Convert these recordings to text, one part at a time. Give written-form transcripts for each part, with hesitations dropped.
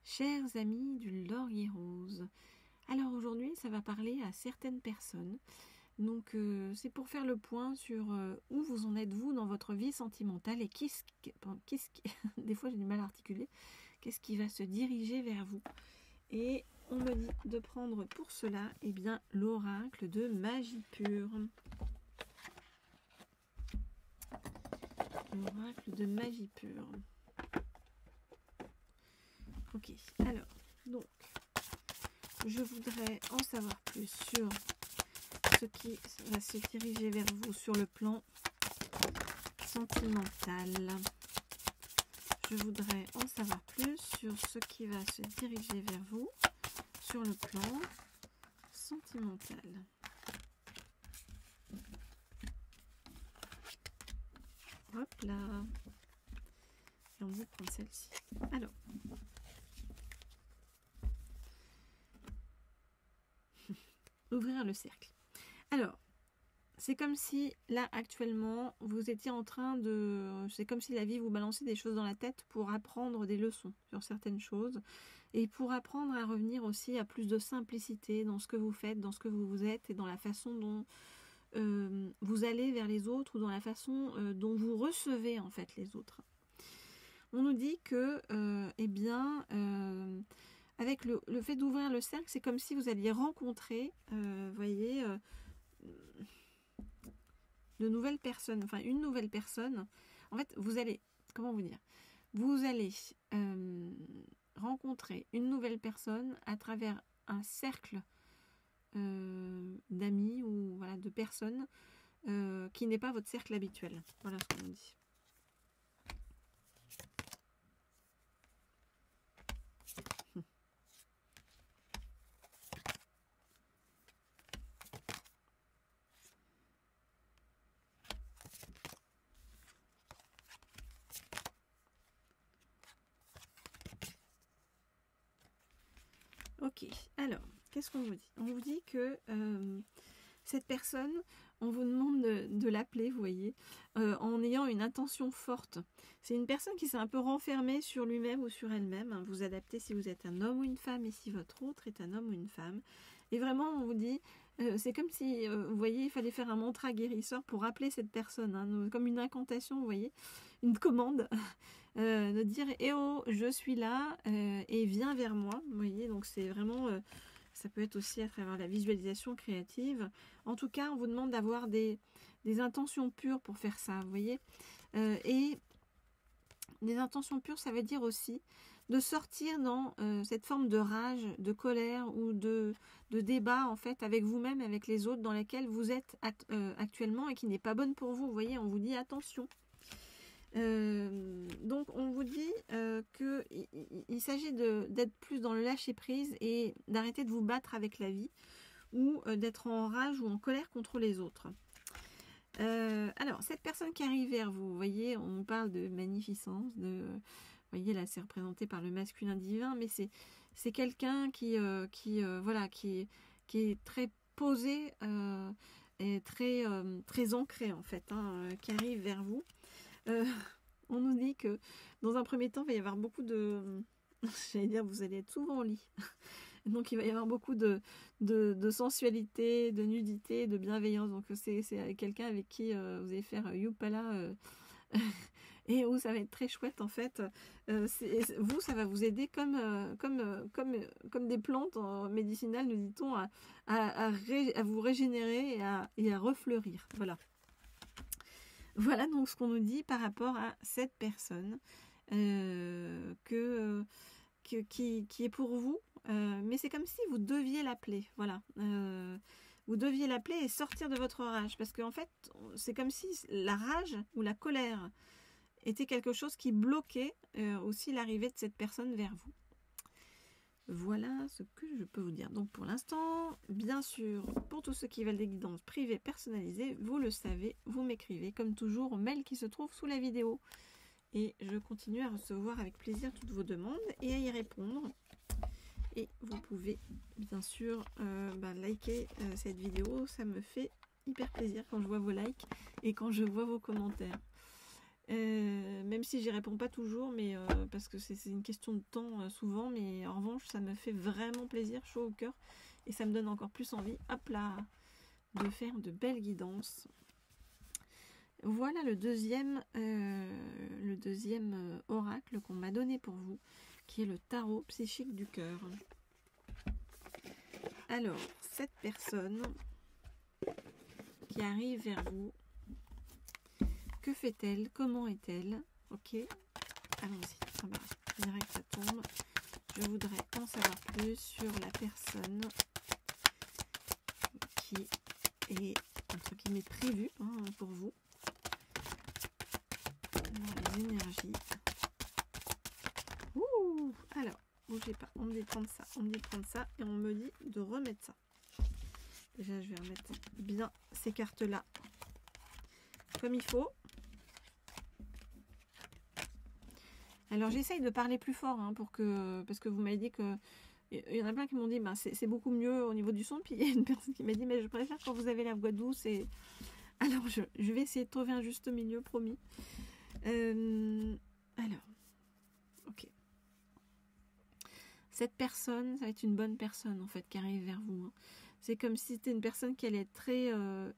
Chers amis du Laurier Rose, alors aujourd'hui ça va parler à certaines personnes. Donc c'est pour faire le point sur où vous en êtes vous dans votre vie sentimentale et des fois j'ai du mal à articuler, qu'est-ce qui va se diriger vers vous. Et on me dit de prendre pour cela l'oracle de magie pure. L'oracle de magie pure. Ok, alors, donc, je voudrais en savoir plus sur ce qui va se diriger vers vous sur le plan sentimental. Je voudrais en savoir plus sur ce qui va se diriger vers vous sur le plan sentimental. Hop là. Et on va prendre celle-ci. Alors. Ouvrir le cercle. Alors, c'est comme si, là, actuellement, vous étiez en train de... C'est comme si la vie vous balançait des choses dans la tête pour apprendre des leçons sur certaines choses et pour apprendre à revenir aussi à plus de simplicité dans ce que vous faites, dans ce que vous êtes et dans la façon dont vous allez vers les autres ou dans la façon dont vous recevez, en fait, les autres. On nous dit que, avec le fait d'ouvrir le cercle, c'est comme si vous alliez rencontrer, voyez, de nouvelles personnes, enfin une nouvelle personne. En fait, vous allez, comment vous dire, vous allez rencontrer une nouvelle personne à travers un cercle d'amis ou voilà, de personnes qui n'est pas votre cercle habituel. Voilà ce qu'on nous dit. Ok, alors, qu'est-ce qu'on vous dit? On vous dit que cette personne, on vous demande de l'appeler, vous voyez, en ayant une intention forte. C'est une personne qui s'est un peu renfermée sur lui-même ou sur elle-même. Hein. Vous adaptez si vous êtes un homme ou une femme et si votre autre est un homme ou une femme. Et vraiment, on vous dit, c'est comme si, vous voyez, il fallait faire un mantra guérisseur pour appeler cette personne, hein, comme une incantation, vous voyez, une commande. De dire « Eh oh, je suis là et viens vers moi ». Vous voyez, donc c'est vraiment... ça peut être aussi à travers la visualisation créative. En tout cas, on vous demande d'avoir des intentions pures pour faire ça, vous voyez. Et des intentions pures, ça veut dire aussi de sortir dans cette forme de rage, de colère ou de débat, en fait, avec vous-même, avec les autres, dans laquelle vous êtes actuellement et qui n'est pas bonne pour vous. Vous voyez, on vous dit « Attention ». Donc on vous dit qu'il s'agit d'être plus dans le lâcher prise et d'arrêter de vous battre avec la vie ou d'être en rage ou en colère contre les autres. Alors cette personne qui arrive vers vous, vous voyez, on parle de magnificence, vous voyez là c'est représenté par le masculin divin, mais c'est quelqu'un qui est très posé et très ancré en fait, hein, qui arrive vers vous. On nous dit que dans un premier temps, il va y avoir beaucoup de... J'allais dire, vous allez être souvent au lit. Donc, il va y avoir beaucoup de sensualité, de nudité, de bienveillance. Donc, c'est quelqu'un avec qui vous allez faire youpala et où ça va être très chouette, en fait. Vous, ça va vous aider comme des plantes médicinales, nous dit-on, à vous régénérer et à refleurir. Voilà. Voilà donc ce qu'on nous dit par rapport à cette personne qui est pour vous, mais c'est comme si vous deviez l'appeler, voilà. Vous deviez l'appeler et sortir de votre rage, parce qu'en fait, c'est comme si la rage ou la colère était quelque chose qui bloquait aussi l'arrivée de cette personne vers vous. Voilà ce que je peux vous dire. Donc pour l'instant, bien sûr, pour tous ceux qui veulent des guidances privées personnalisées, vous le savez, vous m'écrivez comme toujours au mail qui se trouve sous la vidéo. Et je continue à recevoir avec plaisir toutes vos demandes et à y répondre. Et vous pouvez bien sûr liker cette vidéo, ça me fait hyper plaisir quand je vois vos likes et quand je vois vos commentaires. Même si j'y réponds pas toujours, mais parce que c'est une question de temps souvent, mais en revanche ça me fait vraiment plaisir, chaud au cœur, et ça me donne encore plus envie, hop là, de faire de belles guidances. Voilà le deuxième oracle qu'on m'a donné pour vous, qui est le tarot psychique du cœur. Alors, cette personne qui arrive vers vous, que fait-elle? Comment est-elle? Ok, allons-y. Ah bah, direct ça tombe. Je voudrais en savoir plus sur la personne qui est entre guillemets prévue pour vous. Alors, les énergies. Ouh, alors, bougez pas. On me dit de prendre ça, on me dit de prendre ça, et on me dit de remettre ça. Déjà, je vais remettre bien ces cartes-là comme il faut. Alors j'essaye de parler plus fort parce que vous m'avez dit que il y en a plein qui m'ont dit c'est beaucoup mieux au niveau du son, puis il y a une personne qui m'a dit mais je préfère quand vous avez la voix douce. Et alors je vais essayer de trouver un juste milieu, promis. Alors ok, cette personne, ça va être une bonne personne en fait qui arrive vers vous. C'est comme si c'était une personne qui allait être très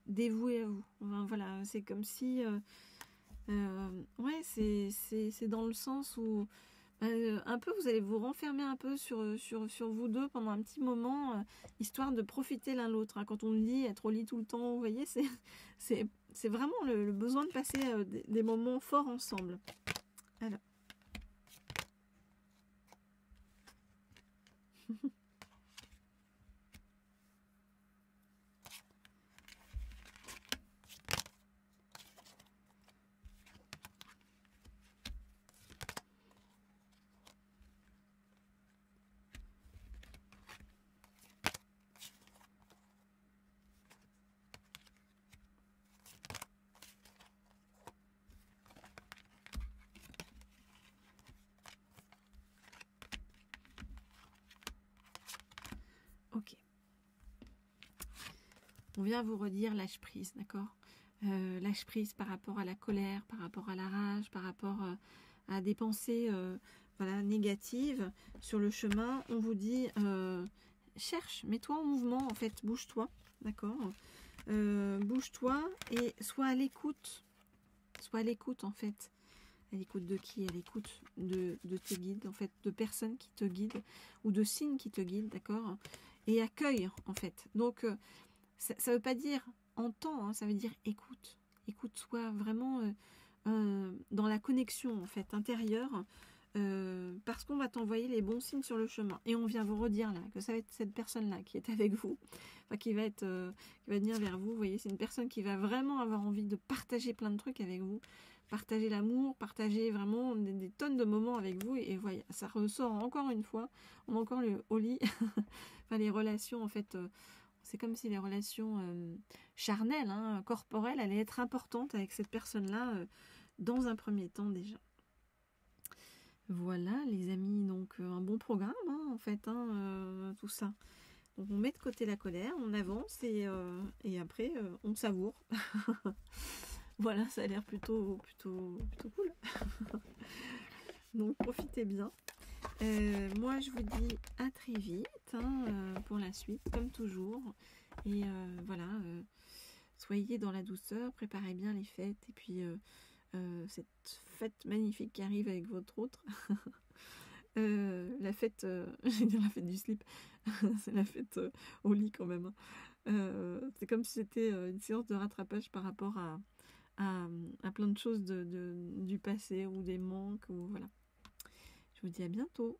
dévouée à vous. Enfin, voilà, c'est comme si ouais, c'est dans le sens où un peu vous allez vous renfermer un peu sur vous deux pendant un petit moment, histoire de profiter l'un l'autre. Quand on dit être au lit tout le temps, vous voyez, c'est vraiment le besoin de passer des moments forts ensemble. Alors. Ok. On vient vous redire lâche prise, d'accord? Lâche prise par rapport à la colère, par rapport à la rage, par rapport à des pensées voilà, négatives sur le chemin. On vous dit cherche, mets-toi en mouvement en fait, bouge-toi, d'accord? Bouge-toi et sois à l'écoute. Sois à l'écoute en fait. À l'écoute de qui? À l'écoute de tes guides, en fait, de personnes qui te guident ou de signes qui te guident, d'accord? Et accueille en fait. Donc ça ne veut pas dire entends, ça veut dire écoute. Écoute, sois vraiment dans la connexion en fait intérieure, parce qu'on va t'envoyer les bons signes sur le chemin. Et on vient vous redire là que ça va être cette personne-là qui est avec vous, enfin, qui va venir vers vous. Vous voyez, c'est une personne qui va vraiment avoir envie de partager plein de trucs avec vous, partager l'amour, partager vraiment des tonnes de moments avec vous. Et voilà, ça ressort encore une fois. On a encore le au lit, enfin les relations en fait. C'est comme si les relations charnelles, corporelles, allaient être importantes avec cette personne-là dans un premier temps déjà. Voilà les amis, donc un bon programme en fait, tout ça. Donc on met de côté la colère, on avance et après on savoure. Voilà, ça a l'air plutôt cool. Donc profitez bien. Moi je vous dis à très vite pour la suite, comme toujours. Et voilà, soyez dans la douceur, préparez bien les fêtes. Et puis cette fête magnifique qui arrive avec votre autre. La fête, je vais dire la fête du slip, c'est la fête au lit quand même. C'est comme si c'était une séance de rattrapage par rapport à plein de choses du passé ou des manques. Ou, voilà. Je vous dis à bientôt.